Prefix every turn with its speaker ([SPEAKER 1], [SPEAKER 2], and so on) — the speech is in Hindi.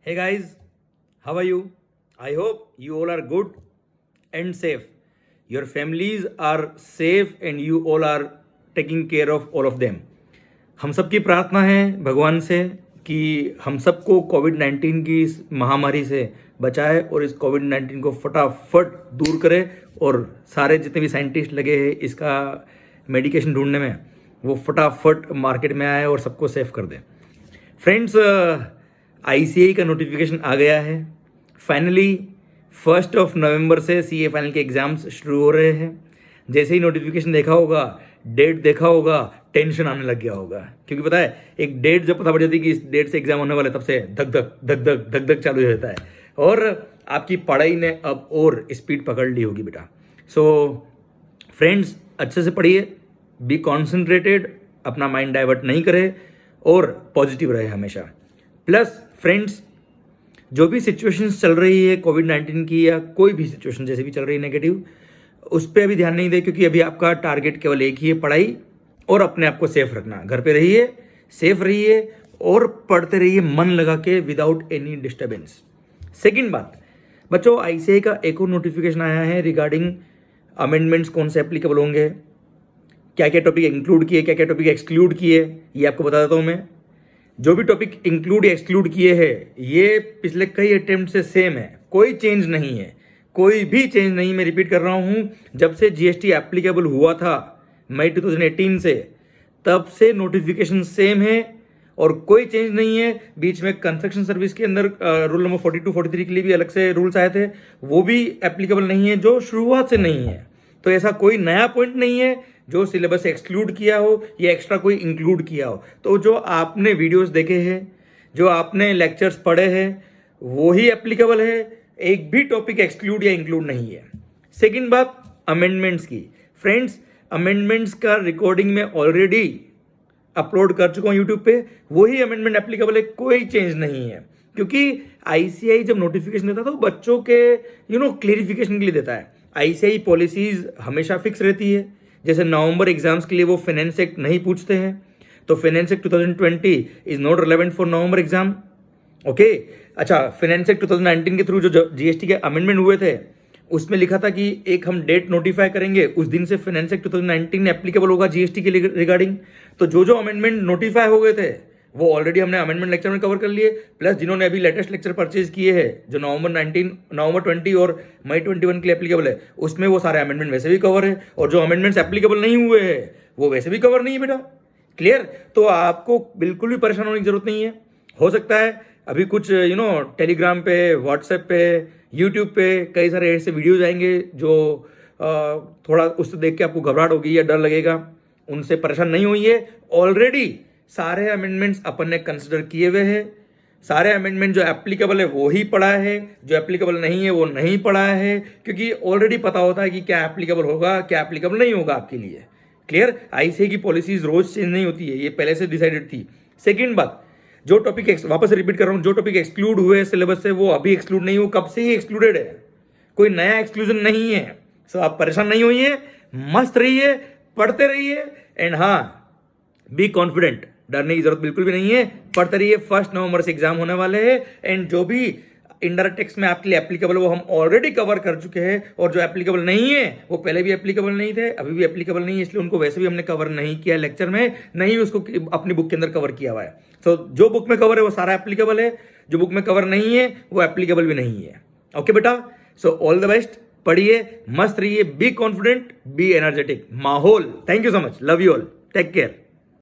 [SPEAKER 1] Hey guys, how are you? I hope you all are good and safe. Your families are safe and you all are taking care of all of them. हम सबकी प्रार्थना है भगवान से कि हम सबको कोविड-19 की इस महामारी से बचाए और इस कोविड-19 को फटाफट दूर करे और सारे जितने भी साइंटिस्ट लगे हैं इसका मेडिकेशन ढूंढने में वो फटाफट मार्केट में आए और सबको सेफ कर दे. फ्रेंड्स, ICAI का नोटिफिकेशन आ गया है. फाइनली 1 नवंबर से CA फाइनल के एग्ज़ाम्स शुरू हो रहे हैं. जैसे ही नोटिफिकेशन देखा होगा, डेट देखा होगा, टेंशन आने लग गया होगा. क्योंकि पता है, एक डेट जब पता पड़ जाती है कि इस डेट से एग्ज़ाम होने वाला है, तब से धक धक धक धक धक धक चालू हो जाता है. और आपकी पढ़ाई ने अब और स्पीड पकड़ ली होगी बेटा. सो फ्रेंड्स, अच्छे से पढ़िए, बी कॉन्सेंट्रेटेड, अपना माइंड डाइवर्ट नहीं करे और पॉजिटिव रहे हमेशा. प्लस फ्रेंड्स, जो भी सिचुएशंस चल रही है कोविड-19 की या कोई भी सिचुएशन जैसे भी चल रही है नेगेटिव, उस पर अभी ध्यान नहीं दे, क्योंकि अभी आपका टारगेट केवल एक ही है, पढ़ाई और अपने आप को सेफ रखना. घर पे रहिए, सेफ रहिए और पढ़ते रहिए मन लगा के विदाउट एनी डिस्टर्बेंस. सेकेंड बात, बच्चों, ICAI का एक और नोटिफिकेशन आया है रिगार्डिंग अमेंडमेंट्स कौन से एप्लीकेबल होंगे, क्या क्या टॉपिक इंक्लूड किए, क्या क्या टॉपिक एक्सक्लूड किए, ये आपको बता देता हूँ मैं. जो भी टॉपिक इंक्लूड या एक्सक्लूड किए हैं ये पिछले कई अटेम्प्ट से सेम है, कोई चेंज नहीं है, कोई भी चेंज नहीं. मैं रिपीट कर रहा हूँ, जब से GST एप्लीकेबल हुआ था मई 2018 से, तब से नोटिफिकेशन सेम है और कोई चेंज नहीं है. बीच में कंस्ट्रक्शन सर्विस के अंदर रूल नंबर 42-43 के लिए भी अलग से रूल्स आए थे, वो भी एप्लीकेबल नहीं है, जो शुरुआत से नहीं है. तो ऐसा कोई नया पॉइंट नहीं है जो सिलेबस से एक्सक्लूड किया हो या एक्स्ट्रा कोई इंक्लूड किया हो. तो जो आपने वीडियोस देखे हैं, जो आपने लेक्चर्स पढ़े हैं, वो ही एप्लीकेबल है. एक भी टॉपिक एक्सक्लूड या इंक्लूड नहीं है. सेकंड बात, अमेंडमेंट्स की. फ्रेंड्स, अमेंडमेंट्स का रिकॉर्डिंग में ऑलरेडी अपलोड कर चुका हूँ यूट्यूब पे. वही अमेंडमेंट एप्लीकेबल है, कोई चेंज नहीं है. क्योंकि ICAI जब नोटिफिकेशन देता है तो बच्चों के क्लेरिफिकेशन के लिए देता है. ICAI पॉलिसीज हमेशा फिक्स रहती है. जैसे नवंबर एग्जाम्स के लिए वो फाइनेंस एक्ट नहीं पूछते हैं, तो finance act 2020 is not relevant for November exam. Okay, अच्छा, फाइनेंस एक्ट 2019 के थ्रू जो GST के अमेंडमेंट हुए थे उसमें लिखा था कि एक हम डेट नोटिफाई करेंगे, उस दिन से फाइनेंस एक्ट 2019 एप्लीकेबल होगा GST के रिगार्डिंग. तो जो अमेंडमेंट नोटिफाई हो गए थे वो ऑलरेडी हमने अमेंडमेंट लेक्चर में कवर कर लिए. प्लस जिन्होंने अभी लेटेस्ट लेक्चर परचेज किए हैं जो नवंबर 20 और मई 21 के लिए एप्लीकेबल है, उसमें वो सारे अमेंडमेंट वैसे भी कवर है. और जो अमेंडमेंट्स एप्लीकेबल नहीं हुए हैं वो वैसे भी कवर नहीं है बेटा. क्लियर? तो आपको बिल्कुल भी परेशान होने की जरूरत नहीं है. हो सकता है अभी कुछ टेलीग्राम पे, व्हाट्सएप पे, यूट्यूब पे कई सारे ऐसे वीडियोज आएंगे जो थोड़ा उससे देख के आपको घबराहट होगी या डर लगेगा. उनसे परेशान नहीं होइए. ऑलरेडी सारे अमेंडमेंट्स अपन ने कंसिडर किए हुए हैं. सारे अमेंडमेंट जो एप्लीकेबल है वो ही पढ़ा है, जो एप्लीकेबल नहीं है वो नहीं पढ़ा है, क्योंकि ऑलरेडी पता होता है कि क्या एप्लीकेबल होगा, क्या एप्लीकेबल नहीं होगा आपके लिए. क्लियर? ICAI की पॉलिसीज रोज चेंज नहीं होती है, ये पहले से डिसाइडेड थी. सेकेंड बात, जो टॉपिक वापस रिपीट कर रहा हूँ, जो टॉपिक एक्सक्लूड हुए सिलेबस से वो अभी एक्सक्लूड नहीं हो, कब से ही एक्सक्लूडेड है, कोई नया एक्सक्लूजन नहीं है. सो आप परेशान नहीं होइए, मस्त रहिए, पढ़ते रहिए एंड हाँ, बी कॉन्फिडेंट. डरने की जरूरत बिल्कुल भी नहीं है. पढ़ते रहिए. 1 नवंबर से एग्जाम होने वाले हैं एंड जो भी इनडायरेक्ट टैक्स में आपके लिए एप्लीकेबल वो हम ऑलरेडी कवर कर चुके हैं. और जो एप्लीकेबल नहीं है वो पहले भी एप्लीकेबल नहीं थे, अभी भी एप्लीकेबल नहीं है, इसलिए उनको वैसे भी हमने कवर नहीं किया लेक्चर में, नहीं उसको अपनी बुक के अंदर कवर किया हुआ है. तो जो बुक में कवर है वो सारा एप्लीकेबल है, जो बुक में कवर नहीं है वो एप्लीकेबल भी नहीं है. ओके बेटा, सो ऑल द बेस्ट. पढ़िए, मस्त रहिए, बी कॉन्फिडेंट, बी एनर्जेटिक. माहौल. Thank you so much. Love you all. Take care.